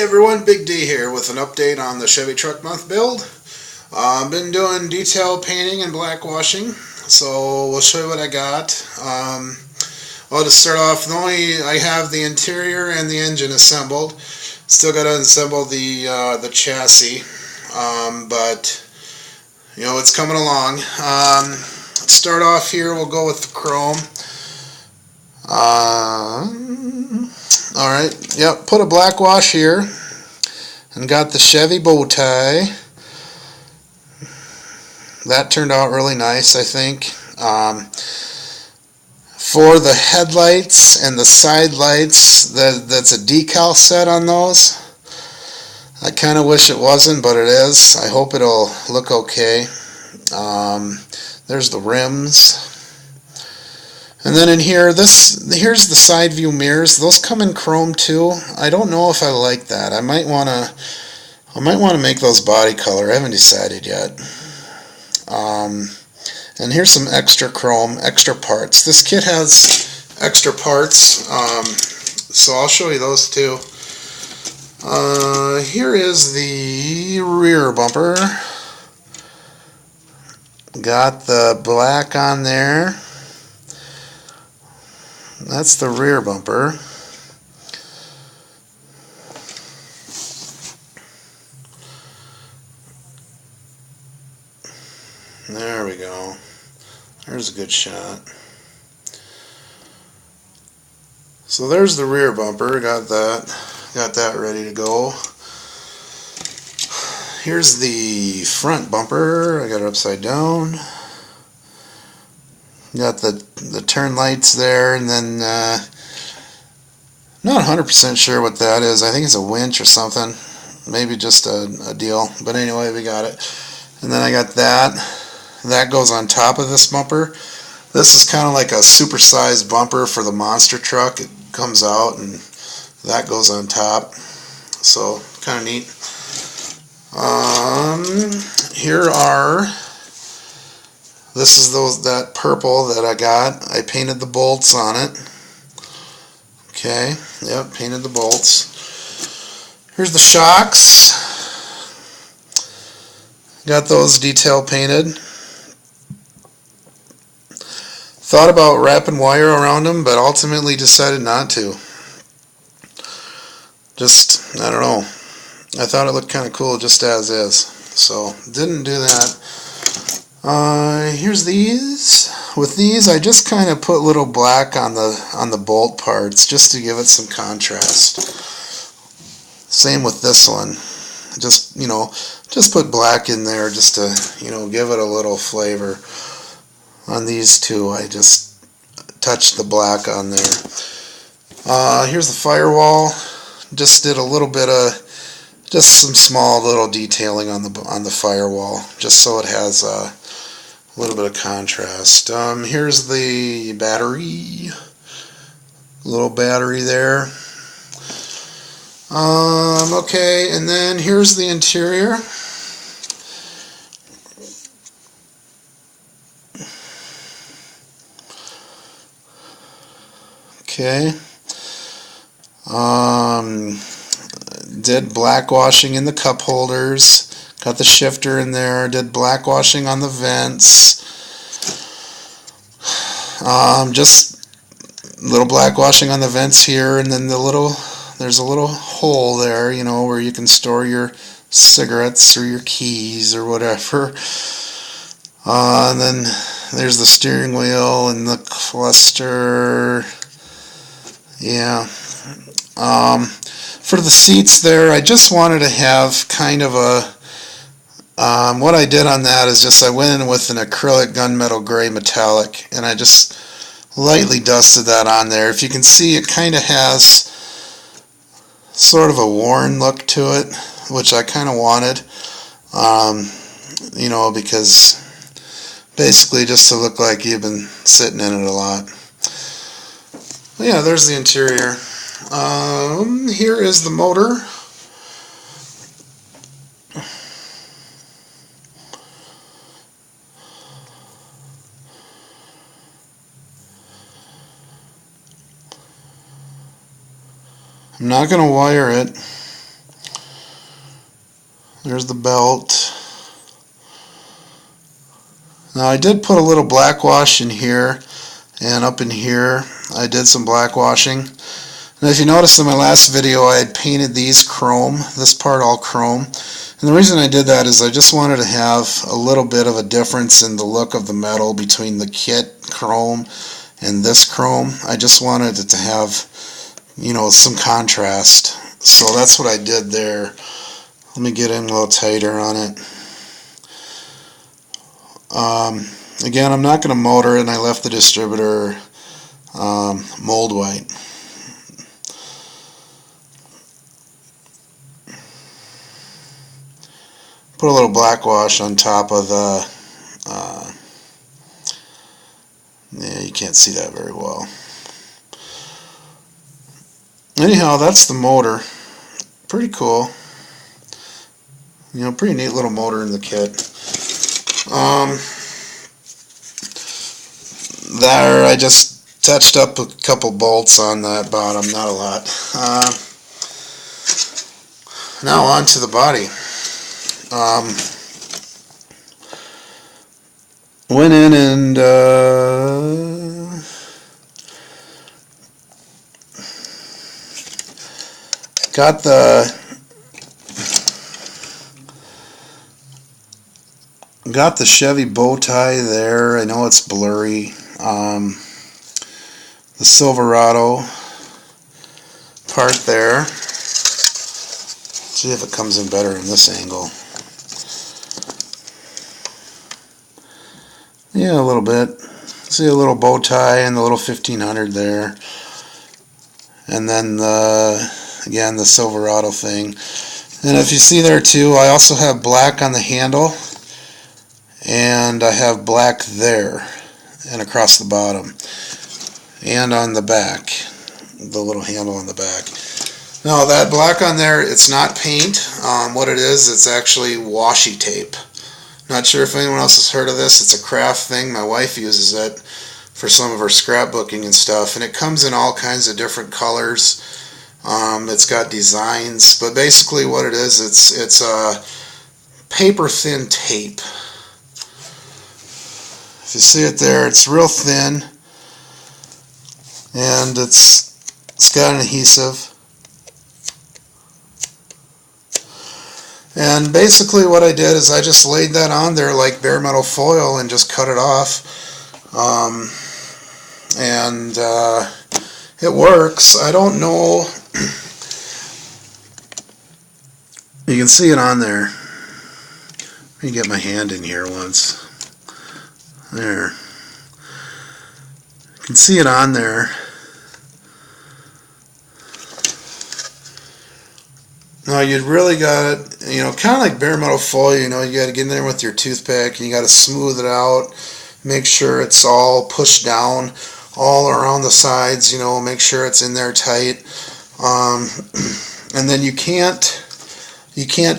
everyone, Big D here with an update on the Chevy Truck Month build. I've been doing detail painting and black washing, so we'll show you what I got. Well, to start off, I have the interior and the engine assembled. Still got to assemble the chassis, but you know it's coming along. Let's start off here. We'll go with the chrome. Alright, yep, put a black wash here and got the Chevy bow tie. That turned out really nice, I think. For the headlights and the side lights, that's a decal set on those. I kind of wish it wasn't, but it is. I hope it'll look okay. There's the rims. And then in here, here's the side view mirrors. Those come in chrome too. I don't know if I like that. I might wanna make those body color. I haven't decided yet. And here's some extra chrome, extra parts. This kit has extra parts, so I'll show you those too. Here is the rear bumper. Got the black on there. That's the rear bumper. There we go. There's a good shot. So there's the rear bumper. Got that ready to go. Here's the front bumper. I got it upside down. Got the turn lights there, and then not 100% sure what that is. I think it's a winch or something. Maybe just a deal. But anyway, we got it. And then I got that. That goes on top of this bumper. This is kind of like a supersized bumper for the monster truck. It comes out and that goes on top. So kind of neat. This is that purple that I got. I painted the bolts on it. Okay, yep, painted the bolts. Here's the shocks. Got those detail painted. Thought about wrapping wire around them, but ultimately decided not to. Just, I don't know. I thought it looked kind of cool just as is. So, didn't do that. Here's these. With these, I just kind of put little black on the bolt parts just to give it some contrast. Same with this one. Just put black in there just to, give it a little flavor. On these two, I just touched the black on there. Here's the firewall. Just did a little bit of, just some small little detailing on the firewall, just so it has a little bit of contrast. Here's the battery, little battery there. Okay, and then here's the interior. Okay. Did black washing in the cup holders. Got the shifter in there. Did black washing on the vents. Just little black washing on the vents here, and then there's a little hole there, where you can store your cigarettes or your keys or whatever. And then there's the steering wheel and the cluster. Yeah. For the seats there, I just wanted to have kind of what I did on that is just I went in with an acrylic gunmetal gray metallic, and I just lightly dusted that on there. If you can see, it kind of has sort of a worn look to it, which I kind of wanted, because basically just to look like you've been sitting in it a lot. But yeah, there's the interior. Here is the motor. I'm not going to wire it. There's the belt. Now I did put a little black wash in here, and up in here I did some black washing. And if you noticed in my last video, I had painted these chrome, this part all chrome. And the reason I did that is I just wanted to have a little bit of a difference in the look of the metal between the kit chrome and this chrome. I just wanted it to have, you know, some contrast. So that's what I did there. Let me get in a little tighter on it. Again, I'm not going to motor it, and I left the distributor mold white. Put a little black wash on top of the, yeah, you can't see that very well. Anyhow, that's the motor. Pretty cool. You know, pretty neat little motor in the kit. There, I just touched up a couple bolts on that bottom, not a lot. Now on to the body. Went in and got the Chevy bow tie there. I know it's blurry. The Silverado part there. See if it comes in better in this angle. Yeah, a little bit. See a little bow tie and the little 1500 there. And then again the Silverado thing. And if you see there too, I also have black on the handle, and I have black there and across the bottom and on the back, the little handle on the back. Now that black on there, it's not paint. What it is, it's actually washi tape. Not sure if anyone else has heard of this. It's a craft thing. My wife uses it for some of her scrapbooking and stuff, and it comes in all kinds of different colors. It's got designs, but basically what it is, it's a paper thin tape. If you see it there, it's real thin, and it's got an adhesive. And basically what I did is I just laid that on there like bare metal foil and just cut it off. It works. I don't know. You can see it on there. Let me get my hand in here once. There. You can see it on there. Now you'd really got it, you know, kind of like bare metal foil, you know, you got to get in there with your toothpick and you got to smooth it out, make sure it's all pushed down all around the sides, you know, make sure it's in there tight. And then you can't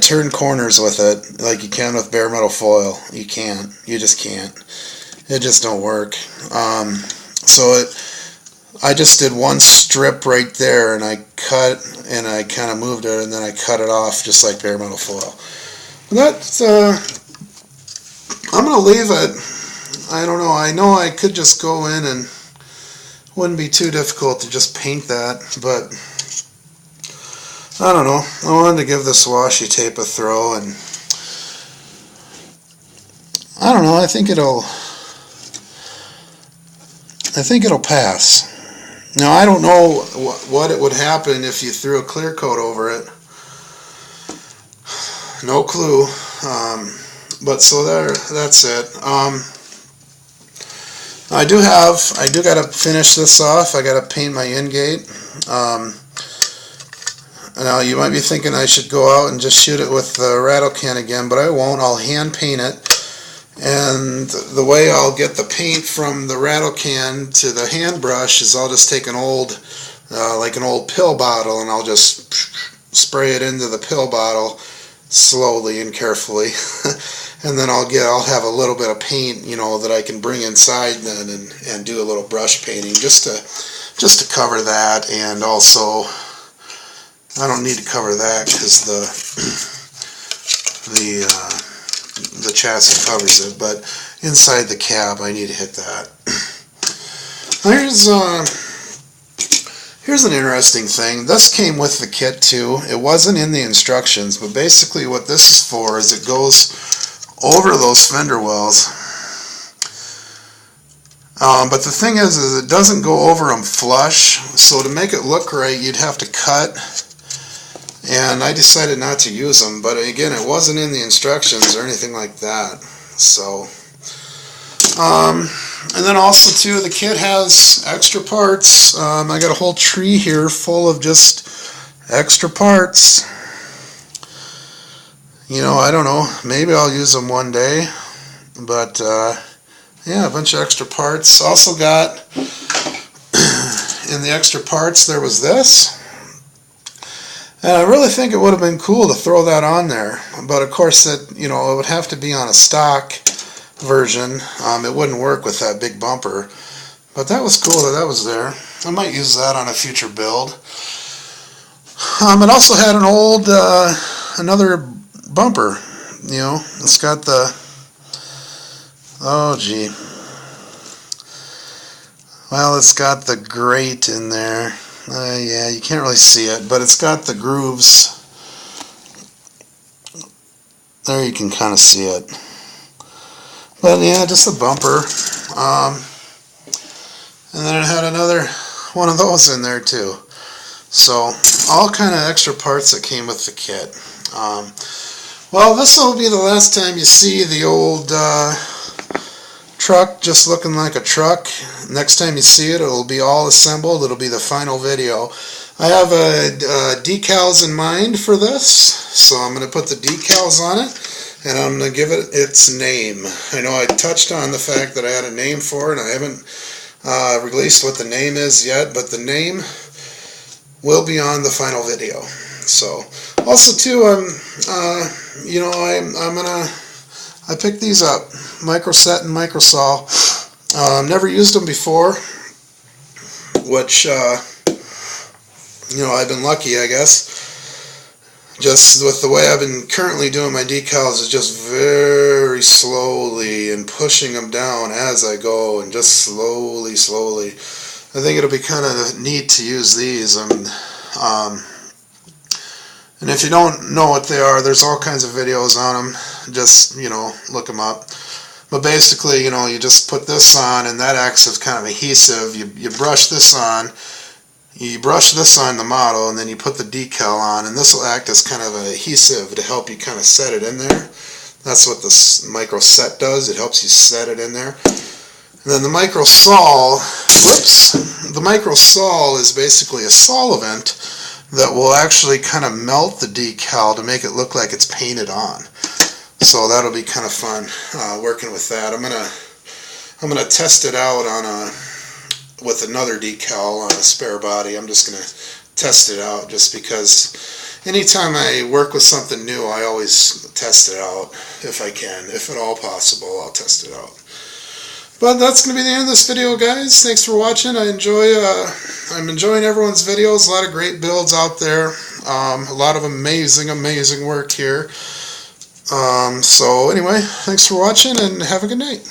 turn corners with it like you can with bare metal foil. You can't. You just can't. It just don't work. I just did one strip right there, and I cut, and I kind of moved it, and then I cut it off just like bare metal foil. That's, I'm going to leave it. I don't know. I know I could just go in, and it wouldn't be too difficult to just paint that, but I don't know. I wanted to give this washi tape a throw, and I don't know. I think it'll pass. Now, I don't know what it would happen if you threw a clear coat over it. No clue. But so that's it. I do got to finish this off. I got to paint my in-gate. Now, you might be thinking I should go out and just shoot it with the rattle can again, but I won't. I'll hand paint it. And the way I'll get the paint from the rattle can to the hand brush is I'll just take an old, like an old pill bottle, and I'll just spray it into the pill bottle slowly and carefully. And then I'll have a little bit of paint, you know, that I can bring inside then and do a little brush painting just to cover that. And also, I don't need to cover that because the chassis covers it, but inside the cab I need to hit that. Here's an interesting thing. This came with the kit too. It wasn't in the instructions, but basically what this is for is it goes over those fender wells. But the thing is it doesn't go over them flush, so to make it look right you'd have to cut, and I decided not to use them, but again it wasn't in the instructions or anything like that. So and then also too, the kit has extra parts. I got a whole tree here full of just extra parts. You know, I don't know, maybe I'll use them one day, but yeah, a bunch of extra parts. Also got in the extra parts there was this, and I really think it would have been cool to throw that on there, but of course that, you know, it would have to be on a stock version. It wouldn't work with that big bumper, but that was cool that was there. I might use that on a future build. It also had an old another bumper, you know, it's got the, oh gee, well, it's got the grate in there. Yeah, you can't really see it, but it's got the grooves there, you can kind of see it. But yeah, just a bumper. And then it had another one of those in there too. So all kind of extra parts that came with the kit. Well, this will be the last time you see the old truck just looking like a truck. Next time you see it, it'll be all assembled. It'll be the final video. I have decals in mind for this, so I'm going to put the decals on it. And I'm going to give it its name. I know I touched on the fact that I had a name for it, and I haven't released what the name is yet, but the name will be on the final video. So, also too, you know, I picked these up, Microset and Microsol. Never used them before, which, you know, I've been lucky, I guess. Just with the way I've been currently doing my decals is just very slowly and pushing them down as I go, and just slowly. I think it'll be kind of neat to use these, and if you don't know what they are, there's all kinds of videos on them. Just, you know, look them up. But basically, you know, you just put this on, and that acts as kind of adhesive. You brush this on. You brush this on the model, and then you put the decal on, and this will act as kind of an adhesive to help you kind of set it in there. That's what this Microset does. It helps you set it in there. And then the Microsol, the Microsol is basically a solvent that will actually kind of melt the decal to make it look like it's painted on. So that'll be kind of fun working with that. I'm gonna test it out on with another decal on a spare body. I'm just going to test it out, just because anytime I work with something new, I always test it out if I can. If at all possible, I'll test it out. But that's going to be the end of this video, guys. Thanks for watching. I'm enjoying everyone's videos. A lot of great builds out there. A lot of amazing work here. So anyway, thanks for watching, and have a good night.